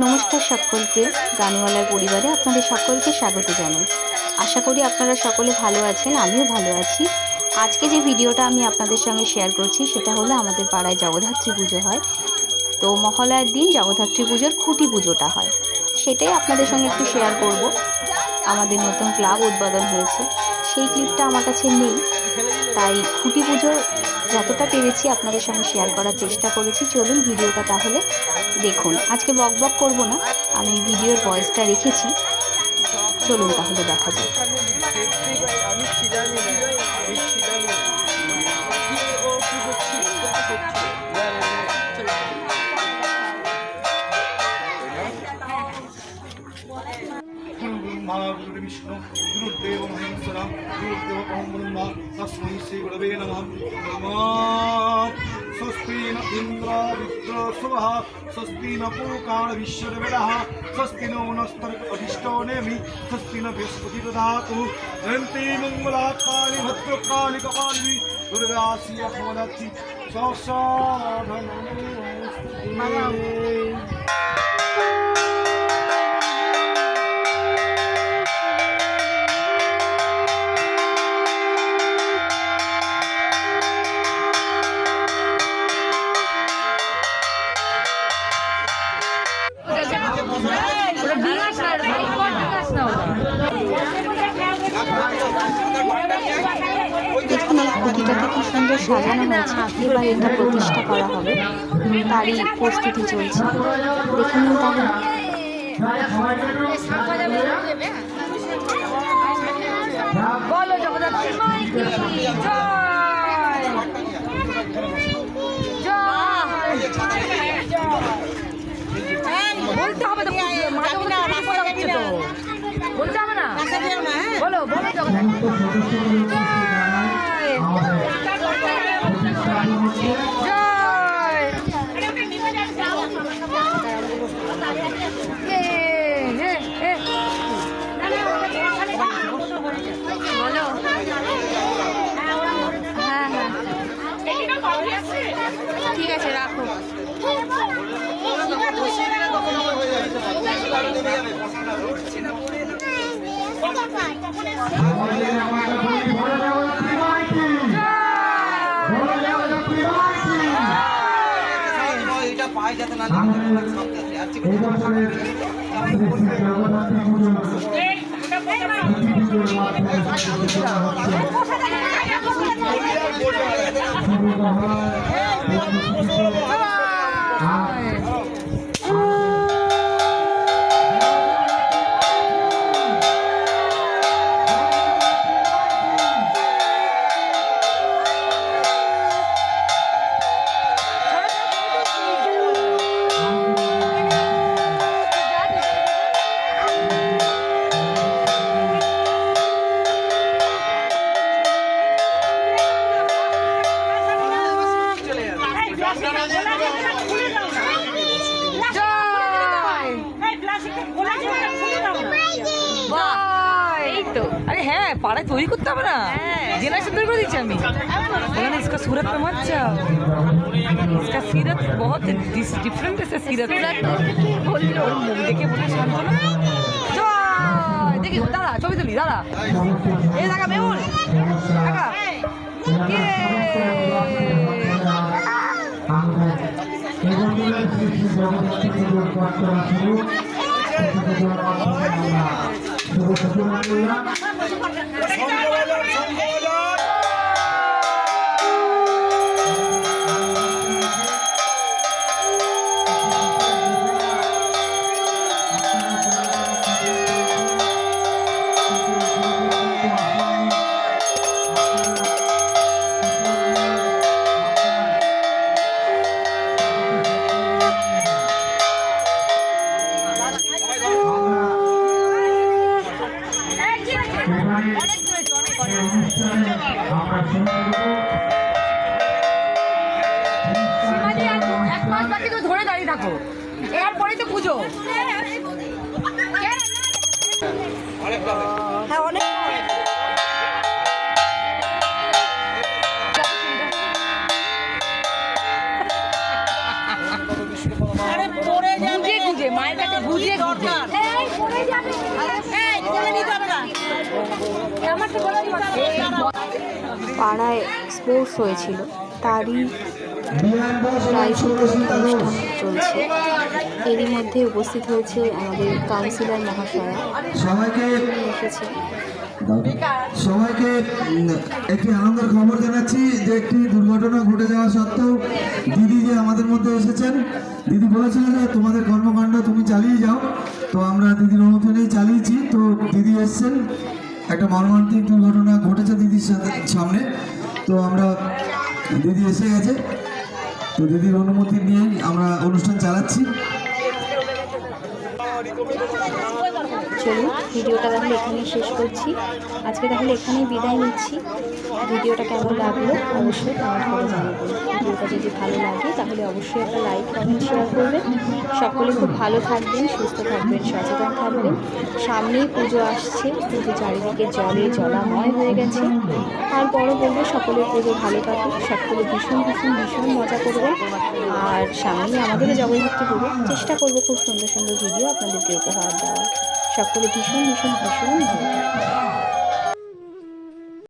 নমস্কার সকলকে, গানওয়ালার পরিবারে আপনাদের সকলকে স্বাগত জানাই। আশা করি আপনারা সকলে ভালো আছেন, আমিও ভালো আছি। আজকে যে ভিডিওটা আমি আপনাদের সঙ্গে শেয়ার করছি সেটা হলো আমাদের পাড়ায় জগদ্ধাত্রী পুজো হয়। তো মহালয়ার দিন জগদ্ধাত্রী পুজোর খুঁটি পুজোটা হয়, সেটাই আপনাদের সঙ্গে একটু শেয়ার করব। আমাদের নতুন ক্লাব উদ্বোধন হয়েছে, সেই ক্লিপটা আমার কাছে নেই, তাই খুঁটি পুজোর যতটা পেরেছি আপনাদের সঙ্গে শেয়ার করার চেষ্টা করেছি। চলুন ভিডিওটা তাহলে দেখুন। আজকে বক বক করবো না, আমি ভিডিওর ভয়েসটা রেখেছি, চলুন তাহলে দেখা যাক। विष्णु गुरुदेव महेश्वरः गुरुदेव ब्रह्मा तस्मै श्री गुरवे नमः। स्वस्ति न इंद्रो विप्रो शुभः स्वस्ति न पूकान् विश्ववेदः स्वस्ति नो नस्तर्कअधिष्ठो नेमि स्वस्ति न बृहस्पति ददातु। जयन्ती मंगला काली भद्रकाली कपालिनी दुर्गा श्रिया भवती দেখুন এই খুঁটিটাকে কি সুন্দর সাজানো হয়েছে, এবার এটা প্রতিষ্ঠা করা হবে, তারই প্রস্তুতি চলছে। দেখে নিন তাহলে। বলো জগদ্ধাত্রী মাইকে বলতে হবে তো, বলতে হবে না, বলো বলো জগদ্ধাত্রী ঠিক আছে, রাখো। अरे है पाड़ा चोरी करते হবে না, জেনারেশন তৈরি করে দিচ্ছি আমি। बोला इसका सूरत पे मत जाओ, इसका सीरत बहुत डिफरेंट है। सीरत बोलो मूवी देखे बोले शांत ना देखी दादा ছবি তুলি দাদা, এই দেখা মেহুল দেখা ধরে দাঁড়িয়ে থাকো, এরপরেই তো পুজো। হ্যাঁ অনেক গুঁজে মায়ের কাছে পাড়ায় স্পোর্টস হয়েছিল, তারই প্রাইজ অনুষ্ঠান চলছে। এরই মধ্যে উপস্থিত হয়েছে আমাদের কাউন্সিলর মহাশয়া, সবাইকে এসেছে। সবাইকে একটি আনন্দের খবর জানাচ্ছি যে একটি দুর্ঘটনা ঘটে যাওয়া সত্ত্বেও দিদি যে আমাদের মধ্যে এসেছেন, দিদি বলেছিল যে তোমাদের কর্মকাণ্ড তুমি চালিয়ে যাও, তো আমরা দিদির অনুমোদনেই চালিয়েছি। তো দিদি এসছেন, একটা মর্মান্তিক দুর্ঘটনা ঘটেছে দিদির সামনে, তো আমরা দিদি এসে গেছে, তো দিদির অনুমতি নিয়েই আমরা অনুষ্ঠান চালাচ্ছি। চলুন ভিডিওটা তাহলে এখানেই শেষ করছি। আজকে তাহলে এখানেই বিদায় নিচ্ছি। ভিডিওটা কেমন লাগলো অবশ্যই কমেন্ট করে জানাবেন। ভিডিওটা যদি ভালো লাগে তাহলে অবশ্যই একটা লাইক কমেন্ট শেয়ার করবেন। সকলে খুব ভালো থাকবেন, সুস্থ থাকবেন, সচেতন থাকবেন। সামনেই পুজো আসছে, পুজো চারিদিকে জলে জলাময় হয়ে গেছে। তারপরও বলবো সকলের পুজো ভালো কাটুক, সকলে ভীষণ ভীষণ ভীষণ মজা করবেন। আর সামনেই আমাদেরও জগদ্ধাত্রী পুজো, চেষ্টা করবো খুব সুন্দর সুন্দর ভিডিও আপনাদেরকে উপহার দেওয়ার। সকলে ভীষণ ভীষণ ভীষণ ভালো থাকবেন।